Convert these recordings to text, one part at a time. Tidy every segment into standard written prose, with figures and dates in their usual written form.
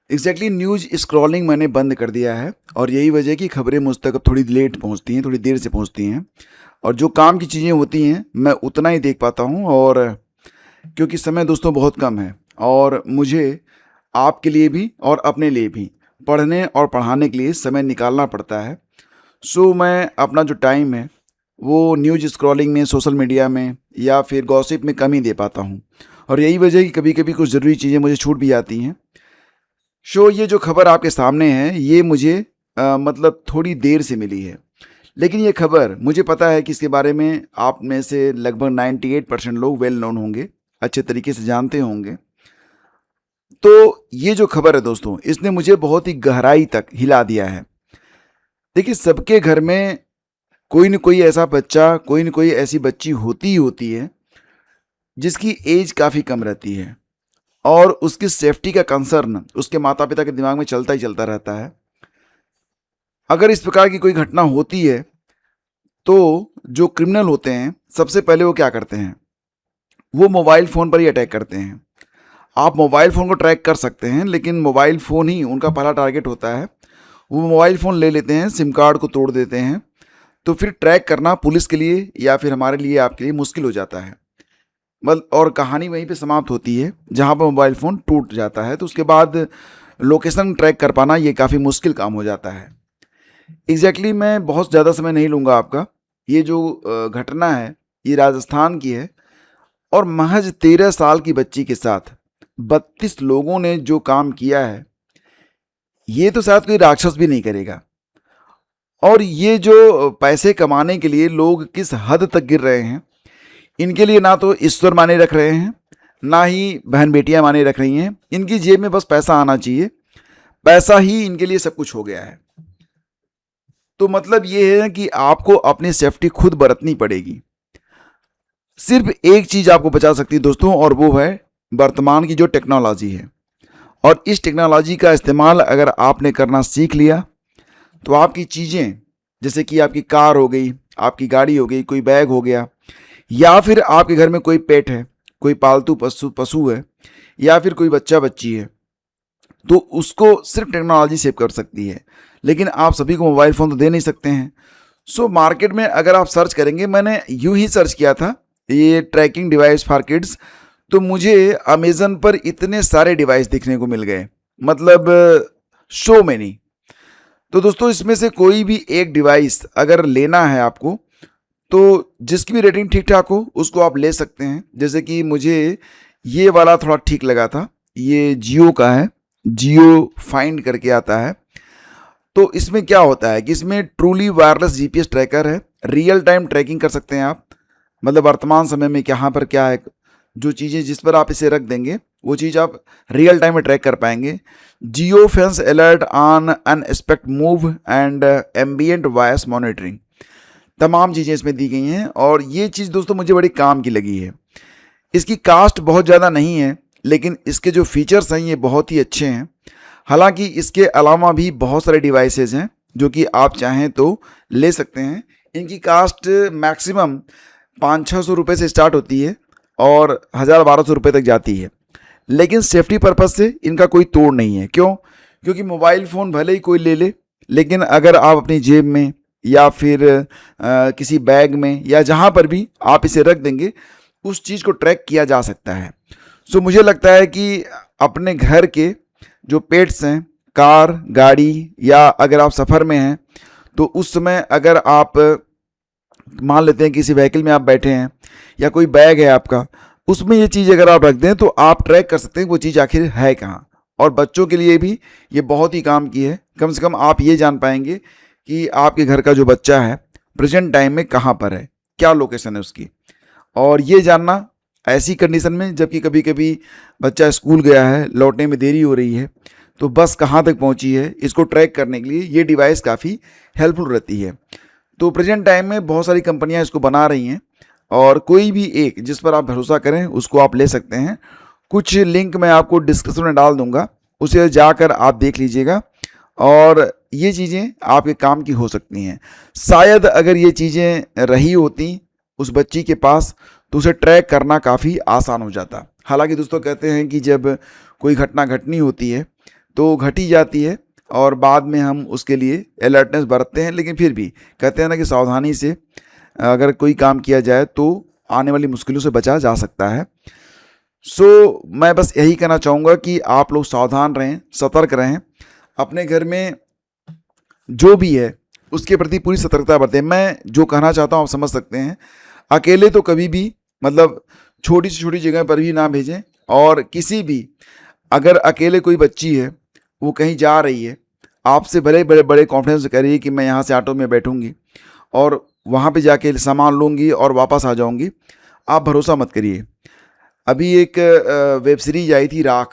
Exactly news scrolling मैंने बंद कर दिया है और यही वजह है कि खबरें मुझ तक अब थोड़ी लेट पहुंचती हैं, थोड़ी देर से पहुंचती हैं। और जो काम की चीज़ें होती हैं मैं उतना ही देख पाता हूं, और क्योंकि समय दोस्तों बहुत कम है और मुझे आपके लिए भी और अपने लिए भी पढ़ने और पढ़ाने के लिए समय निकालना पड़ता है। सो मैं अपना जो टाइम है वो न्यूज़ स्क्रॉलिंग में, सोशल मीडिया में या फिर गॉसिप में कम ही दे पाता हूँ। और यही वजह है कि कभी कभी कुछ ज़रूरी चीज़ें मुझे छूट भी जाती हैं। ये जो खबर आपके सामने है ये मुझे मतलब थोड़ी देर से मिली है, लेकिन ये खबर मुझे पता है कि इसके बारे में आप में से लगभग 98% लोग वेल नोन होंगे, अच्छे तरीके से जानते होंगे। तो ये जो खबर है दोस्तों, इसने मुझे बहुत ही गहराई तक हिला दिया है। देखिए, सबके घर में कोई न कोई ऐसा बच्चा, कोई न कोई ऐसी बच्ची होती ही होती है जिसकी एज काफ़ी कम रहती है और उसकी सेफ्टी का कंसर्न उसके माता पिता के दिमाग में चलता ही चलता रहता है। अगर इस प्रकार की कोई घटना होती है तो जो क्रिमिनल होते हैं सबसे पहले वो क्या करते हैं, वो मोबाइल फ़ोन पर ही अटैक करते हैं। आप मोबाइल फ़ोन को ट्रैक कर सकते हैं, लेकिन मोबाइल फ़ोन ही उनका पहला टारगेट होता है। वो मोबाइल फ़ोन ले लेते हैं, सिम कार्ड को तोड़ देते हैं, तो फिर ट्रैक करना पुलिस के लिए या फिर हमारे लिए, आपके लिए मुश्किल हो जाता है। मतलब और कहानी वहीं पे समाप्त होती है जहाँ पर मोबाइल फ़ोन टूट जाता है, तो उसके बाद लोकेशन ट्रैक कर पाना ये काफ़ी मुश्किल काम हो जाता है। एग्जैक्टली मैं बहुत ज़्यादा समय नहीं लूँगा आपका। ये जो घटना है ये राजस्थान की है और महज 13 साल की बच्ची के साथ 32 लोगों ने जो काम किया है ये तो शायद कोई राक्षस भी नहीं करेगा। और ये जो पैसे कमाने के लिए लोग किस हद तक गिर रहे हैं, इनके लिए ना तो ईश्वर माने रख रहे हैं, ना ही बहन बेटियां माने रख रही हैं। इनकी जेब में बस पैसा आना चाहिए, पैसा ही इनके लिए सब कुछ हो गया है। तो मतलब ये है कि आपको अपनी सेफ्टी खुद बरतनी पड़ेगी। सिर्फ एक चीज आपको बचा सकती है दोस्तों, और वो है वर्तमान की जो टेक्नोलॉजी है। और इस टेक्नोलॉजी का इस्तेमाल अगर आपने करना सीख लिया तो आपकी चीज़ें, जैसे कि आपकी कार हो गई, आपकी गाड़ी हो गई, कोई बैग हो गया, या फिर आपके घर में कोई पेट है, कोई पालतू पशु पशु है, या फिर कोई बच्चा बच्ची है, तो उसको सिर्फ टेक्नोलॉजी सेव कर सकती है। लेकिन आप सभी को मोबाइल फ़ोन तो दे नहीं सकते हैं। मार्केट में अगर आप सर्च करेंगे, मैंने यूं ही सर्च किया था ये ट्रैकिंग डिवाइस फॉर किड्स, तो मुझे अमेजन पर इतने सारे डिवाइस दिखने को मिल गए, मतलब सो मैनी। तो दोस्तों, इसमें से कोई भी एक डिवाइस अगर लेना है आपको, तो जिसकी भी रेटिंग ठीक ठाक हो उसको आप ले सकते हैं। जैसे कि मुझे ये वाला थोड़ा ठीक लगा था, ये जियो का है, जियो फाइंड करके आता है। तो इसमें क्या होता है कि इसमें ट्रूली वायरलेस जीपीएस ट्रैकर है, रियल टाइम ट्रैकिंग कर सकते हैं आप, मतलब वर्तमान समय में कहाँ पर क्या है, जो चीज़ें जिस पर आप इसे रख देंगे वो चीज़ आप रियल टाइम में ट्रैक कर पाएंगे। Geo fence alert on unexpected move and ambient voice monitoring, तमाम चीज़ें इसमें दी गई हैं। और ये चीज़ दोस्तों मुझे बड़ी काम की लगी है। इसकी कास्ट बहुत ज़्यादा नहीं है, लेकिन इसके जो फीचर्स हैं ये बहुत ही अच्छे हैं। हालांकि इसके अलावा भी बहुत सारे डिवाइसेस हैं जो कि आप चाहें तो ले सकते हैं। इनकी कास्ट मैक्सिमम 500-600 रुपये से स्टार्ट होती है और 1000-1200 रुपये तक जाती है। लेकिन सेफ्टी पर्पज़ से इनका कोई तोड़ नहीं है। क्यों? क्योंकि मोबाइल फ़ोन भले ही कोई ले ले, लेकिन अगर आप अपनी जेब में या फिर किसी बैग में या जहाँ पर भी आप इसे रख देंगे, उस चीज़ को ट्रैक किया जा सकता है। मुझे लगता है कि अपने घर के जो पेट्स हैं, कार, गाड़ी, या अगर आप सफ़र में हैं तो उस समय अगर आप मान लेते हैं किसी व्हीकल में आप बैठे हैं या कोई बैग है आपका, उसमें ये चीज़ अगर आप रख दें तो आप ट्रैक कर सकते हैं वो चीज़ आखिर है कहाँ। और बच्चों के लिए भी ये बहुत ही काम की है। कम से कम आप ये जान पाएंगे कि आपके घर का जो बच्चा है प्रेजेंट टाइम में कहाँ पर है, क्या लोकेशन है उसकी। और ये जानना ऐसी कंडीशन में जबकि कभी कभी बच्चा स्कूल गया है, लौटने में देरी हो रही है, तो बस कहाँ तक पहुँची है, इसको ट्रैक करने के लिए ये डिवाइस काफ़ी हेल्पफुल रहती है। तो प्रेजेंट टाइम में बहुत सारी कंपनियां इसको बना रही हैं और कोई भी एक जिस पर आप भरोसा करें उसको आप ले सकते हैं। कुछ लिंक मैं आपको डिस्क्रिप्शन में डाल दूंगा, उसे जाकर आप देख लीजिएगा और ये चीज़ें आपके काम की हो सकती हैं। शायद अगर ये चीज़ें रही होती उस बच्ची के पास तो उसे ट्रैक करना काफ़ी आसान हो जाता। हालांकि दोस्तों कहते हैं कि जब कोई घटना घटनी होती है तो घट ही जाती है और बाद में हम उसके लिए अलर्टनेस बरतते हैं। लेकिन फिर भी कहते हैं ना कि सावधानी से अगर कोई काम किया जाए तो आने वाली मुश्किलों से बचा जा सकता है। मैं बस यही कहना चाहूँगा कि आप लोग सावधान रहें, सतर्क रहें, अपने घर में जो भी है उसके प्रति पूरी सतर्कता बरतें। मैं जो कहना चाहता हूँ आप समझ सकते हैं। अकेले तो कभी भी मतलब छोटी से छोटी जगह पर भी ना भेजें, और किसी भी अगर अकेले कोई बच्ची है वो कहीं जा रही है, आपसे भले बड़े बड़े कॉन्फिडेंस से कह रही है कि मैं यहाँ से ऑटो में बैठूंगी और वहाँ पे जाके सामान लूँगी और वापस आ जाऊँगी, आप भरोसा मत करिए। अभी एक वेब सीरीज आई थी राख,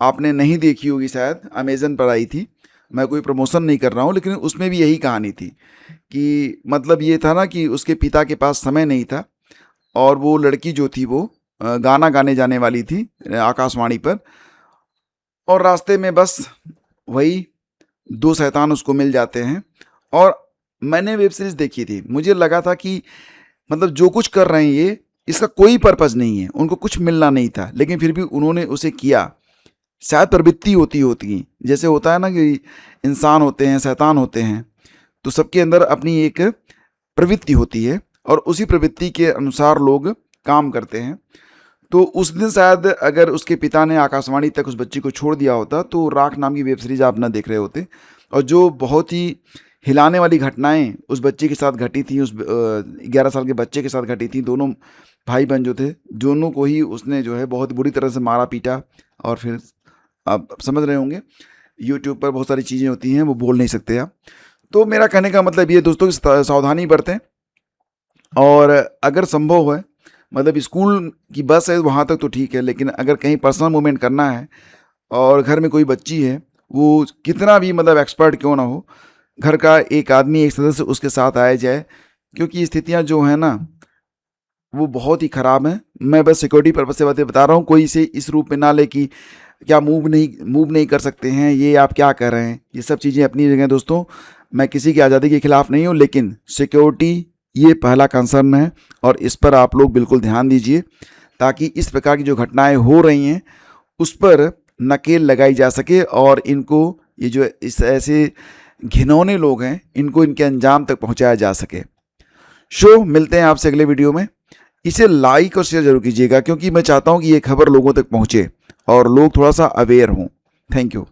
आपने नहीं देखी होगी शायद, अमेज़न पर आई थी। मैं कोई प्रमोशन नहीं कर रहा हूँ, लेकिन उसमें भी यही कहानी थी कि मतलब ये था ना कि उसके पिता के पास समय नहीं था और वो लड़की जो थी वो गाना गाने जाने वाली थी आकाशवाणी पर, और रास्ते में बस वही दो शैतान उसको मिल जाते हैं। और मैंने वेब सीरीज़ देखी थी, मुझे लगा था कि मतलब जो कुछ कर रहे हैं ये, इसका कोई पर्पज़ नहीं है, उनको कुछ मिलना नहीं था, लेकिन फिर भी उन्होंने उसे किया। शायद प्रवृत्ति होती जैसे होता है ना कि इंसान होते हैं, शैतान होते हैं, तो सबके अंदर अपनी एक प्रवृत्ति होती है और उसी प्रवृत्ति के अनुसार लोग काम करते हैं। तो उस दिन शायद अगर उसके पिता ने आकाशवाणी तक उस बच्ची को छोड़ दिया होता तो राख नाम की वेब सीरीज़ आप ना देख रहे होते। और जो बहुत ही हिलाने वाली घटनाएं उस बच्चे के साथ घटी थी, उस 11 साल के बच्चे के साथ घटी थी। दोनों भाई बहन जो थे, दोनों को ही उसने जो है बहुत बुरी तरह से मारा पीटा। और फिर आप समझ रहे होंगे यूट्यूब पर बहुत सारी चीज़ें होती हैं, वो बोल नहीं सकते आप। तो मेरा कहने का मतलब ये दोस्तों कि सावधानी बरतें, और अगर संभव है मतलब स्कूल की बस है वहाँ तक तो ठीक है, लेकिन अगर कहीं पर्सनल मूवमेंट करना है और घर में कोई बच्ची है, वो कितना भी मतलब एक्सपर्ट क्यों ना हो, घर का एक आदमी, एक सदस्य उसके साथ आया जाए, क्योंकि स्थितियाँ जो हैं ना वो बहुत ही ख़राब हैं। मैं बस सिक्योरिटी पर्पज़ से बातें बता रहा हूँ, कोई इसे इस रूप में ना ले कि क्या मूव नहीं कर सकते हैं, ये आप क्या कर रहे हैं। ये सब चीज़ें अपनी जगह दोस्तों, मैं किसी की आज़ादी के खिलाफ नहीं हूँ, लेकिन सिक्योरिटी ये पहला कंसर्न है और इस पर आप लोग बिल्कुल ध्यान दीजिए, ताकि इस प्रकार की जो घटनाएं हो रही हैं उस पर नकेल लगाई जा सके और इनको, ये जो इस ऐसे घिनौने लोग हैं, इनको इनके अंजाम तक पहुंचाया जा सके। मिलते हैं आपसे अगले वीडियो में। इसे लाइक और शेयर जरूर कीजिएगा, क्योंकि मैं चाहता हूं कि ये खबर लोगों तक पहुंचे और लोग थोड़ा सा अवेयर हों। Thank you.